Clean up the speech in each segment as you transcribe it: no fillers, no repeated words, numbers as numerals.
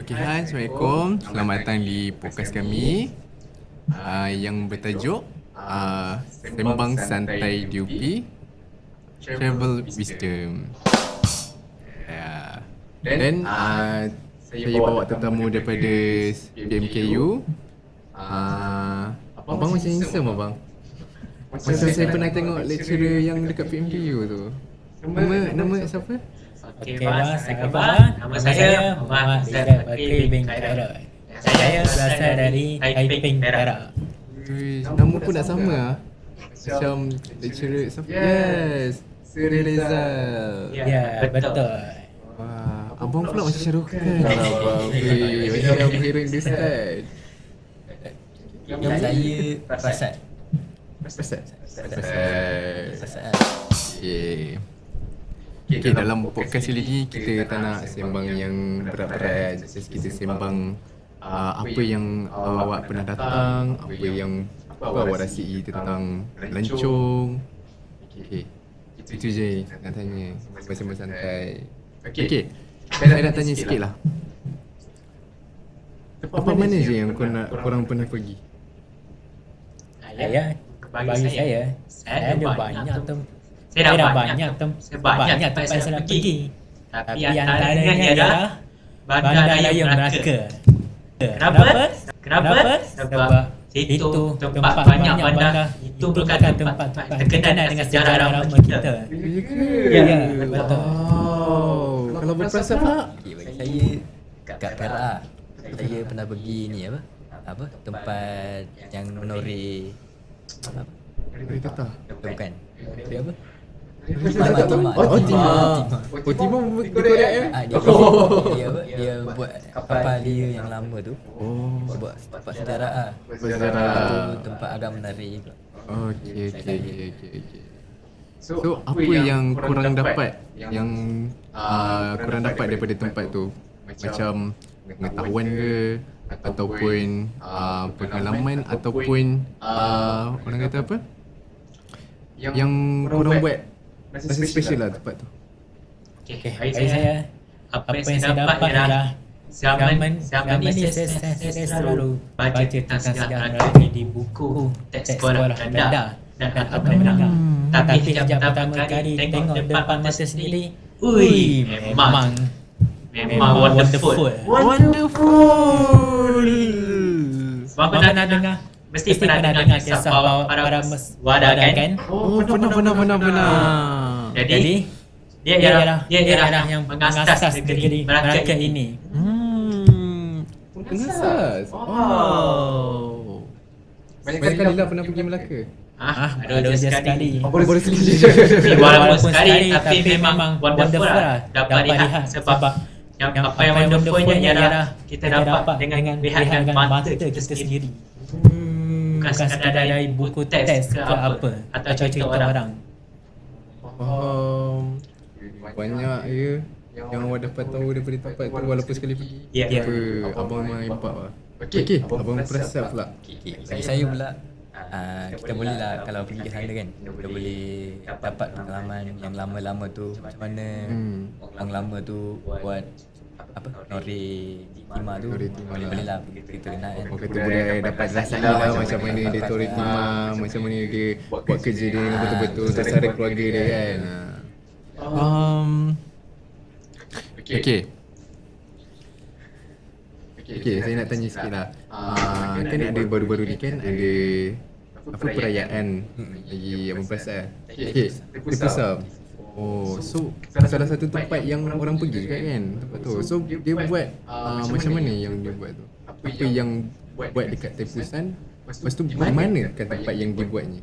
Okay, hai, Assalamualaikum. Selamat datang di podcast kami yang bertajuk Sembang Santai DUP Travel Wisdom. Ya. Dan saya bawa tetamu daripada PMKU. Abang macam handsome abang. Macam saya pernah tengok lecturer yang dekat PMKU tu. Nama siapa? Okey, sahabat. Nama saya Muhammad Zaid Bakri bin Khairul. Saya berasal dari Taiping, Perak. Nama pun nak sama lah. Macam lecturer siapa? Yes, Seri Rizal. Ya, betul. Wah, abang pula macam Shahrukh Khan. Abang macam hero Hindustan. Yang saya Prasad. Prasad. Okay, dalam podcast kali ni kita tak nak sembang yang berat-berat. Just kita sembang apa yang awak pernah datang, apa yang awak rasai tentang Lancung. Okay, itu je nak tanya. Sembang santai. Okay, saya nak tanya sikit lah. Tempat mana je yang korang pernah pergi? Bagi saya ada banyak tempat. Saya dah banyak tempat saya nak pergi. Tapi antaranya ialah Bandar Raya Melaka. Kenapa? Sebab itu tempat banyak bandar. Itu merupakan tempat terkenal dengan sejarah lama kita. Ya, betul. Kalau berperasaan pula? Bagi saya kat Perak saya pernah pergi ni apa tempat yang menoreh Dari kata? bukan dia apa Timah. Timah Korea ya? Dia buat kapal dia yang lama tu. Dia buat tempat sejarah tu tempat agak menarik. Okay. So apa yang korang dapat korang dapat daripada tempat tu? Macam pengetahuan ke, ataupun pengalaman, ataupun orang kata apa? Yang korang buat rasa special lah tempat tu. Okay, bagi saya apa yang saya dapat ialah zaman ni saya selalu baca tentang sejarah Melaka di buku teks sekolah rendah dan atau menengah. Tapi sejak pertama kali tengok depan mata sendiri, memang wonderful. Abang pernah dengar? Mesti pernah dengar kisah para meswada kan? Oh, pernah. Jadi dia ialah yang mengasas negeri Melaka ini. Pengasas. Wow. Banyak kali lah pernah pergi Melaka. Baru sekali. Baru sekali. Walaupun sekali tapi memang wonderful lah. Dapat lihat sebab yang apa yang wonderfulnya ialah kita dapat dengan lihat dengan mata kita sendiri. Bukan sekadar dari buku teks ke apa atau cerita orang. Banyak ya yang awak dapat tahu daripada tempat tu walaupun sekali pergi. Ya. Abang memang hebat lah. Okey, abang Prasad pula. Bagi saya pula kita boleh lah kalau pergi ke sana kan, kita boleh dapat pengalaman yang lama-lama tu, macam mana orang lama tu buat apa noreh timah tu. Boleh lah kita kenal kan. Orang kata boleh dapat rasai lah macam mana dia Torre Timah, macam mana dia buat kerja dia dengan betul-betul tersara keluarga dia kan. Okay, saya nak tanya sikit lah. Kan ada baru-baru ni kan ada apa perayaan lagi Abang Prasad. Okay, Tepusam. Oh, so salah satu tempat yang orang pergi kan tempat tu. So dia buat macam mana yang dia buat tu? Apa yang buat dekat Tepusan? Lepas tu mana kan tempat yang dia buatnya?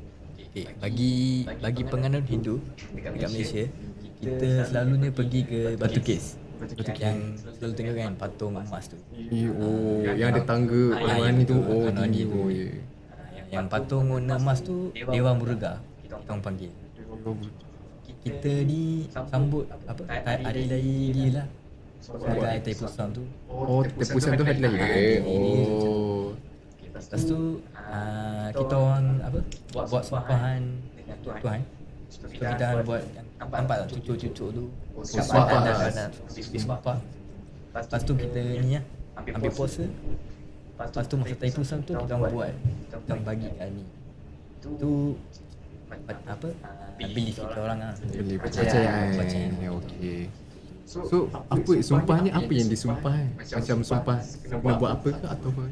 Bagi penganut Hindu dekat Malaysia, kita selalunya pergi ke Batu Kes. Yang selalu tengok kan patung emas tu. Yang ada tangga warna tu. Tinggi tu. Yang patung warna emas tu Dewa Muruga kita orang panggil. Kita ni sambut apa hari raya dia lah. Sebagai Tepusan tu. Tepusan tu hari raya. Lepas tu kita orang apa buat sempahan dengan Tuhan. So kita buat yang nampak cucuk-cucuk tu. Sumpah. Lepas tu kita ni ambil puasa. Lepas tu masa time pusat tu kita orang buat, kita orang bagi kat ni. Tu apa? Belief kita orang lah. Boleh percayaan. Okey. So apa sumpahnya apa yang disumpah Macam sumpah kena buat apa ke atau apa?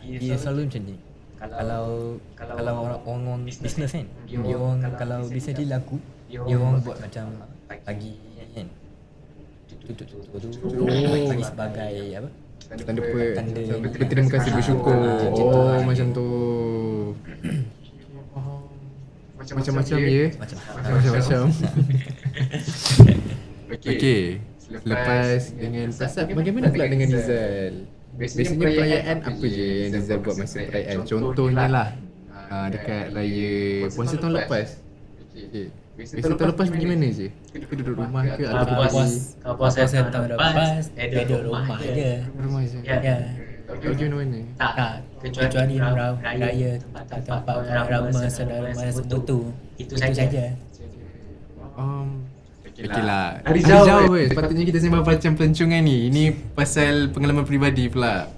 Dia selalu macam ni. Kalau orang business kan, dia orang kalau bisnes dia laku, dia orang buat macam bagi kan. Bagi sebagai apa? Tanda Tanda berterima kasih, bersyukur. Oh macam tu. Macam-macam ya. Macam-macam. Okey. Lepas dengan Prasad, bagaimana pula dengan Rizal? Biasanya perayaan apa je yang Rizal buat masa perayaan? Contohnya lah dekat raya puasa tahun lepas. Okay. Biasa tahun lepas pergi mana je? Kita duduk rumah ke atau pergi Puasa tahun lepas dia duduk rumah je. rumah je? Ya. Pergi mana-mana? Tak, kecuali raya tempat orang ramai saudara mara semua tu. Itu saja. Okey lah. Hari jauh weh. Sepatutnya kita sembang macam pelancongan ni. Ini pasal pengalaman peribadi pula.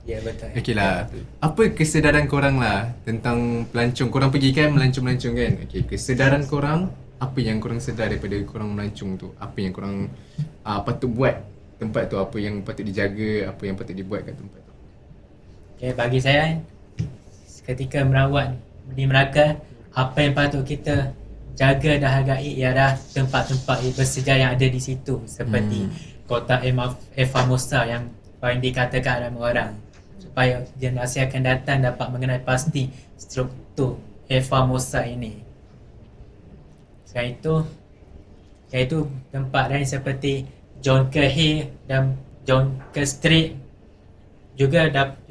Ya betul. Okey lah. Apa kesedaran korang lah tentang pelancong? Korang pergi kan melancong-melancong kan? Okey, kesedaran korang, apa yang korang sedar daripada korang melancong tu? Apa yang korang patut buat tempat tu? Apa yang patut dijaga? Apa yang patut dibuat kat tempat tu? Okay, bagi saya ketika merawat di Melaka, apa yang patut kita jaga dan hargai ialah tempat-tempat bersejarah yang ada di situ, seperti kota Formosa yang paling dikatakan ramai orang, supaya generasi akan datang dapat mengenal pasti struktur Formosa ini. Selain itu tempat lain seperti John Cahill dan John Kerr Street juga dapat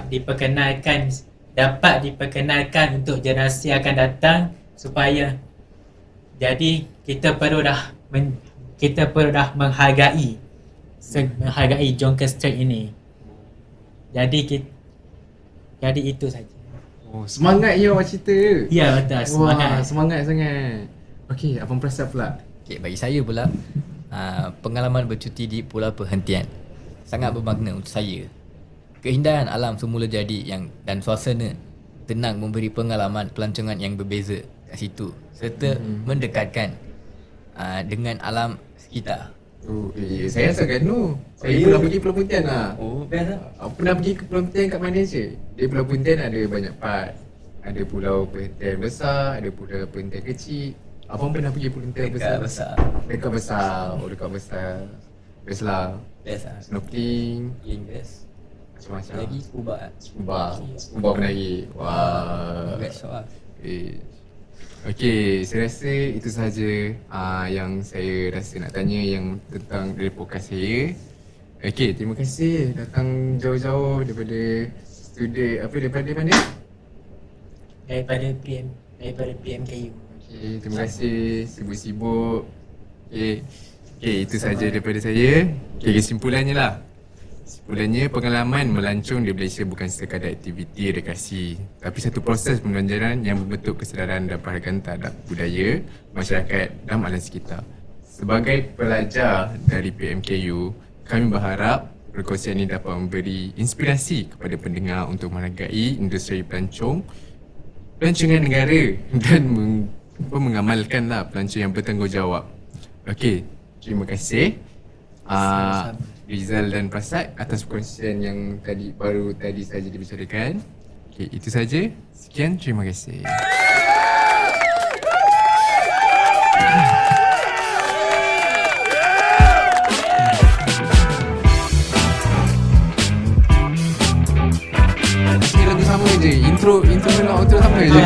diperkenalkan untuk generasi akan datang, supaya jadi kita perlu dah menghargai John Kerr Street ini. Jadi itu saja. Oh, semangat ya awak cerita. Ya betul, semangat. Wah, semangat sangat. Okey, Abang Prasad pula. Okay, bagi saya pula pengalaman bercuti di Pulau Perhentian sangat bermakna untuk saya. Keindahan alam semula jadi dan suasana tenang memberi pengalaman pelancongan yang berbeza kat situ, serta mendekatkan dengan alam sekitar. Saya asal Ganu. Saya pernah pergi Pulau Pontian lah. Oh, best lah. Pernah pergi ke Pulau Pontian kat Malaysia. Di Pulau Pontian ada banyak part. Ada Pulau Perhentian besar, ada Pulau Perhentian kecil. Abang pernah pergi Pulau Perhentian besar? Dekat besar. Oh, dekat besar. Best lah. Best lah. Snorkeling, Best. macam-macam. Lagi Scuba menarik. Wah. Best shot lah. Okey, saya rasa itu sahaja yang saya rasa nak tanya yang tentang dari podcast saya. Okey, terima kasih datang jauh-jauh daripada daripada mana? Daripada PMKU. Okey, terima kasih sibuk-sibuk. Okey, itu sahaja daripada saya. Okey, kesimpulannya lah. Kesimpulannya, pengalaman melancong di Malaysia bukan sekadar aktiviti rekreasi, tapi satu proses pembelajaran yang membentuk kesedaran dan penghargaan terhadap budaya, masyarakat dan alam sekitar. Sebagai pelajar dari PMKU, kami berharap perkongsian ini dapat memberi inspirasi kepada pendengar untuk menghargai industri pelancongan negara dan mengamalkanlah pelancong yang bertanggungjawab. Okey, terima kasih Rizal dan Prasad atas perkongsian yang baru tadi saja dibicarakan. Okey, itu saja. Sekian, terima kasih. Lagu sama je. Intro dan outro sama je.